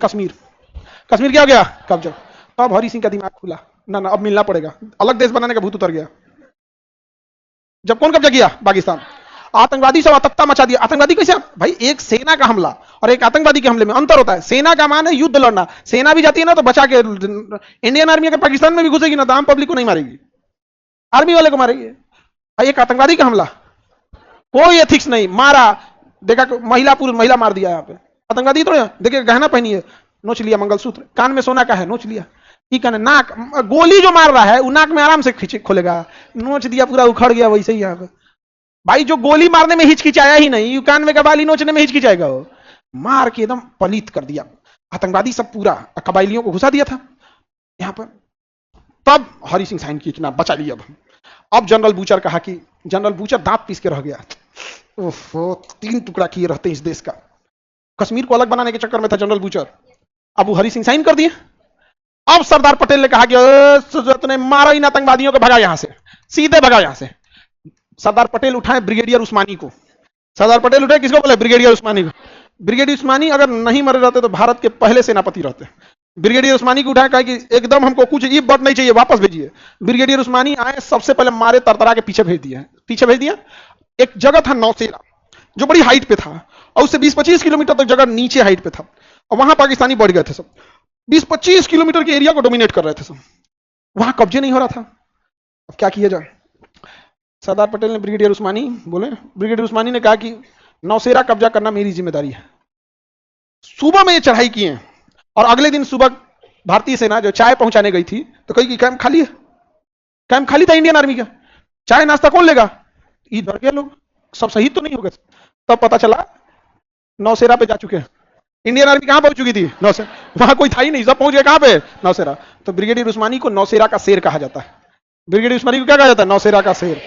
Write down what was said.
कश्मीर, कश्मीर क्या हो गया? कब्जा। तब हरि सिंह का दिमाग खुला, ना ना अब मिलना पड़ेगा, अलग देश बनाने का भूत उतर गया। जब कौन कब्जा किया? पाकिस्तान। आतंकवादी सब आतंकता मचा दिया। आतंकवादी कैसे? भाई एक सेना का हमला और एक आतंकवादी के हमले में अंतर होता है। सेना का मान है युद्ध लड़ना, सेना भी जाती है ना तो बचा के। इंडियन आर्मी अगर पाकिस्तान में भी घुसेगी ना तो आम पब्लिक को नहीं मारेगी, आर्मी वाले को मारेगी। एक आतंकवादी का हमला, कोई एथिक्स नहीं, मारा। देखा महिला, पूरी महिला मार दिया यहाँ पे। आतंकवादी तो देखिए गहना पहनी है, नोच लिया, मंगलसूत्र कान में सोना का है, नोच लिया। की कहने नाक, गोली जो मार रहा है वो नाक में आराम से खींचे खोलेगा, नोच दिया, पूरा उखड़ गया। वैसे ही यहाँ पे भाई जो गोली मारने में हिचकिचाया ही नहीं, कान में कबाली नोचने में हिचकिचाएगा, वो मार के एकदम पलित कर दिया। आतंकवादी सब पूरा कबाइलियों को घुसा दिया था यहाँ पर। तब हरि सिंह साइन की ना बचा लिया। अब जनरल बूचर कहा कि जनरल बूचर दांत पीस के रह गया। ओहो, 3 टुकड़ा किए रहते इस देश का। कश्मीर को अलग बनाने के चक्कर में था जनरल बूचर। अब वो हरि सिंह साइन कर दिए। अब सरदार पटेल ने कहा कि तूने मारा इन आतंकवादियों को, भगा यहां से, सीधे भगा यहां से। सरदार पटेल उठाए ब्रिगेडियर उस्मानी को। सरदार पटेल उठाए किसको? बोले ब्रिगेडियर उस्मानी को। ब्रिगेडियर उस्मानी अगर नहीं मरे रहते तो भारत के पहले सेनापति रहते। ब्रिगेडियर उस्मानी को उठाया, कहा कि एकदम हमको कुछ ईब बट नहीं चाहिए, वापस भेजिए। ब्रिगेडियर उस्मानी आए, सबसे पहले मारे, तरतरा के पीछे भेज दिया। पीछे भेज दिया। एक जगह था नौसेरा, जो बड़ी हाइट पे था, और उससे 20-25 किलोमीटर तक जगह नीचे हाइट पे था, और वहां पाकिस्तानी बढ़ गए थे सब। 20-25 किलोमीटर के एरिया को डोमिनेट कर रहे थे सब, वहां कब्जे नहीं हो रहा था। अब क्या किया जाए? सरदार पटेल ने ब्रिगेडियर उस्मानी बोले, ब्रिगेडियर उस्मानी ने कहा कि नौसेरा कब्जा करना मेरी जिम्मेदारी है। सुबह में ये चढ़ाई किए, और अगले दिन सुबह भारतीय सेना जो चाय पहुंचाने गई थी तो कही कि कैंप खाली है। कैंप खाली था इंडियन आर्मी का, चाय नाश्ता कौन लेगा? इधर के लोग सब शहीद तो नहीं हो गए। तब पता चला नौसेरा पे जा चुके हैं। इंडियन आर्मी कहां पहुंच चुकी थी? नौसेरा। वहां कोई था ही नहीं, सब पहुंच गए कहां पे? नौसेरा। तो ब्रिगेडियर उस्मानी को नौसेरा का शेर कहा जाता है। ब्रिगेडियर उस्मानी को क्या कहा जाता है? नौसेरा का शेर।